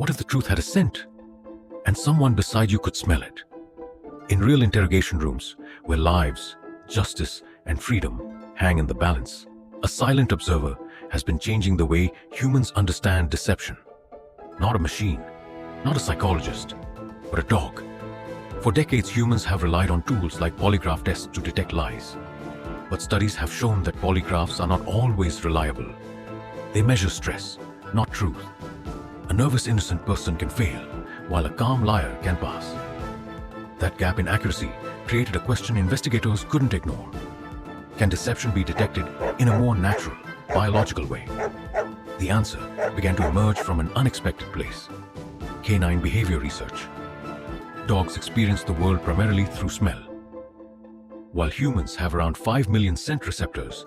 What if the truth had a scent, and someone beside you could smell it? In real interrogation rooms, where lives, justice, and freedom hang in the balance, a silent observer has been changing the way humans understand deception. Not a machine, not a psychologist, but a dog. For decades, humans have relied on tools like polygraph tests to detect lies. But studies have shown that polygraphs are not always reliable. They measure stress, not truth. A nervous, innocent person can fail, while a calm liar can pass. That gap in accuracy created a question investigators couldn't ignore. Can deception be detected in a more natural, biological way? The answer began to emerge from an unexpected place: canine behavior research. Dogs experience the world primarily through smell. While humans have around 5 million scent receptors,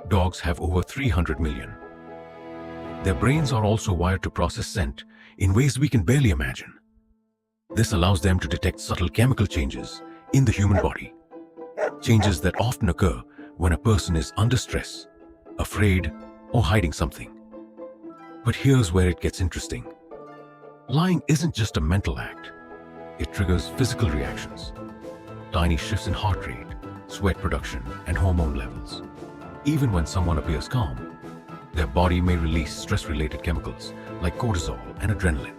dogs have over 300 million. Their brains are also wired to process scent in ways we can barely imagine. This allows them to detect subtle chemical changes in the human body, changes that often occur when a person is under stress, afraid, or hiding something. But here's where it gets interesting. Lying isn't just a mental act. It triggers physical reactions. Tiny shifts in heart rate, sweat production, and hormone levels. Even when someone appears calm, their body may release stress-related chemicals like cortisol and adrenaline.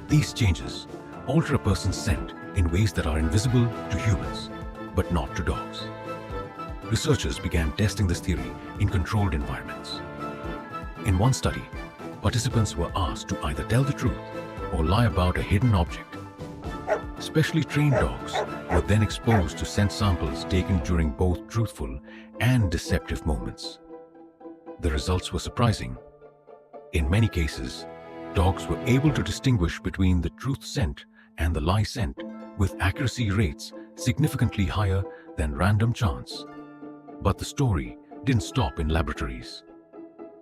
These changes alter a person's scent in ways that are invisible to humans, but not to dogs. Researchers began testing this theory in controlled environments. In one study, participants were asked to either tell the truth or lie about a hidden object. Specially trained dogs were then exposed to scent samples taken during both truthful and deceptive moments. The results were surprising. In many cases, dogs were able to distinguish between the truth scent and the lie scent with accuracy rates significantly higher than random chance. But the story didn't stop in laboratories.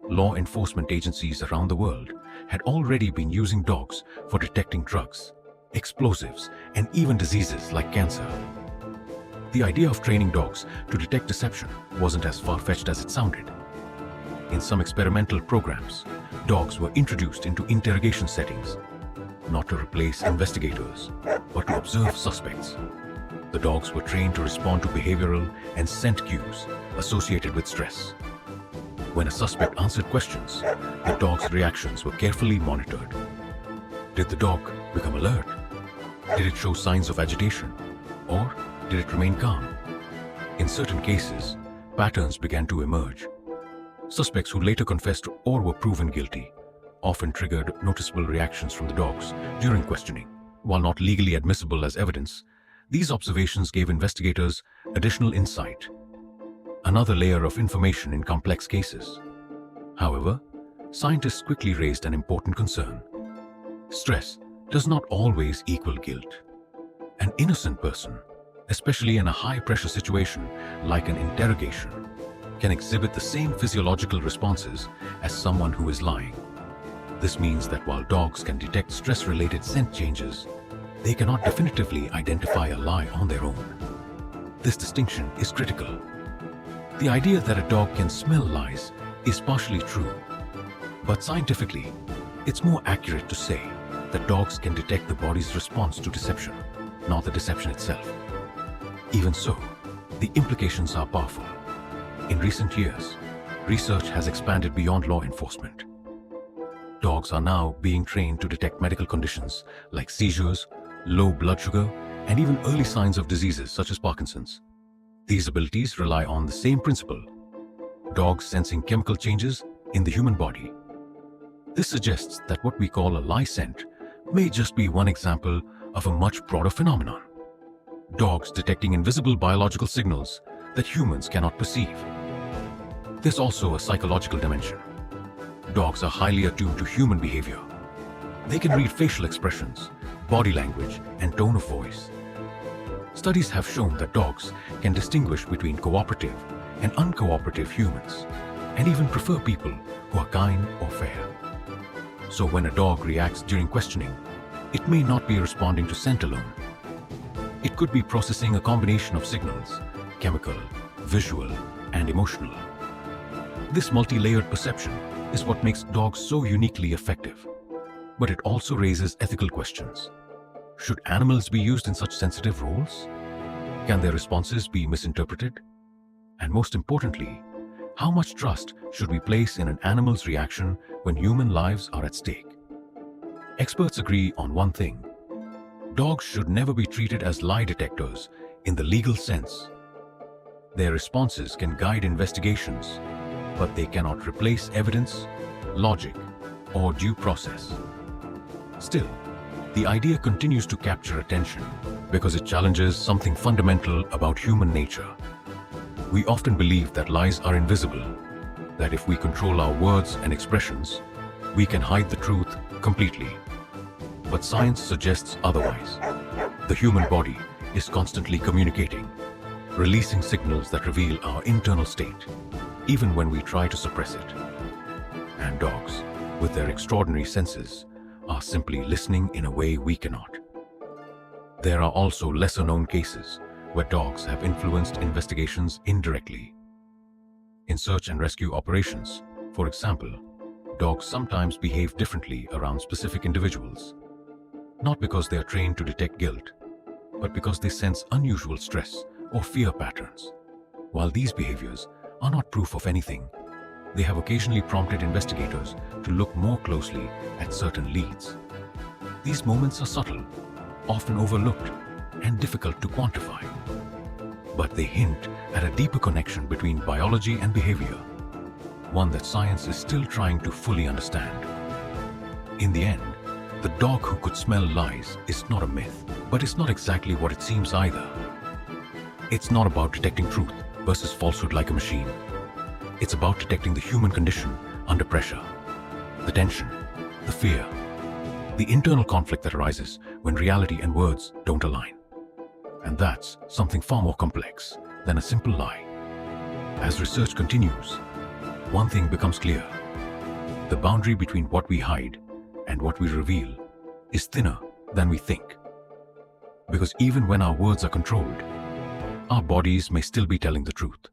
Law enforcement agencies around the world had already been using dogs for detecting drugs, explosives, and even diseases like cancer. The idea of training dogs to detect deception wasn't as far-fetched as it sounded. In some experimental programs, dogs were introduced into interrogation settings, not to replace investigators, but to observe suspects. The dogs were trained to respond to behavioral and scent cues associated with stress. When a suspect answered questions, the dog's reactions were carefully monitored. Did the dog become alert? Did it show signs of agitation? Or did it remain calm? In certain cases, patterns began to emerge. Suspects who later confessed or were proven guilty often triggered noticeable reactions from the dogs during questioning. While not legally admissible as evidence, these observations gave investigators additional insight, another layer of information in complex cases. However, scientists quickly raised an important concern. Stress does not always equal guilt. An innocent person, especially in a high-pressure situation like an interrogation, can exhibit the same physiological responses as someone who is lying. This means that while dogs can detect stress-related scent changes, they cannot definitively identify a lie on their own. This distinction is critical. The idea that a dog can smell lies is partially true, but scientifically, it's more accurate to say that dogs can detect the body's response to deception, not the deception itself. Even so, the implications are powerful. In recent years, research has expanded beyond law enforcement. Dogs are now being trained to detect medical conditions like seizures, low blood sugar, and even early signs of diseases such as Parkinson's. These abilities rely on the same principle: dogs sensing chemical changes in the human body. This suggests that what we call a lie scent may just be one example of a much broader phenomenon: dogs detecting invisible biological signals that humans cannot perceive. There's also a psychological dimension. Dogs are highly attuned to human behavior. They can read facial expressions, body language, and tone of voice. Studies have shown that dogs can distinguish between cooperative and uncooperative humans, and even prefer people who are kind or fair. So when a dog reacts during questioning, it may not be responding to scent alone. It could be processing a combination of signals: chemical, visual, and emotional. This multi-layered perception is what makes dogs so uniquely effective. But it also raises ethical questions. Should animals be used in such sensitive roles? Can their responses be misinterpreted? And most importantly, how much trust should we place in an animal's reaction when human lives are at stake? Experts agree on one thing. Dogs should never be treated as lie detectors in the legal sense. Their responses can guide investigations, but they cannot replace evidence, logic, or due process. Still, the idea continues to capture attention because it challenges something fundamental about human nature. We often believe that lies are invisible, that if we control our words and expressions, we can hide the truth completely. But science suggests otherwise. The human body is constantly communicating, releasing signals that reveal our internal state, even when we try to suppress it. And dogs, with their extraordinary senses, are simply listening in a way we cannot. There are also lesser-known cases where dogs have influenced investigations indirectly. In search and rescue operations, for example, dogs sometimes behave differently around specific individuals, not because they are trained to detect guilt, but because they sense unusual stress or fear patterns. While these behaviors are not proof of anything, they have occasionally prompted investigators to look more closely at certain leads. These moments are subtle, often overlooked, and difficult to quantify. But they hint at a deeper connection between biology and behavior, one that science is still trying to fully understand. In the end, the dog who could smell lies is not a myth, but it's not exactly what it seems either. It's not about detecting truth versus falsehood like a machine. It's about detecting the human condition under pressure, the tension, the fear, the internal conflict that arises when reality and words don't align. And that's something far more complex than a simple lie. As research continues, one thing becomes clear. The boundary between what we hide and what we reveal is thinner than we think. Because even when our words are controlled, our bodies may still be telling the truth.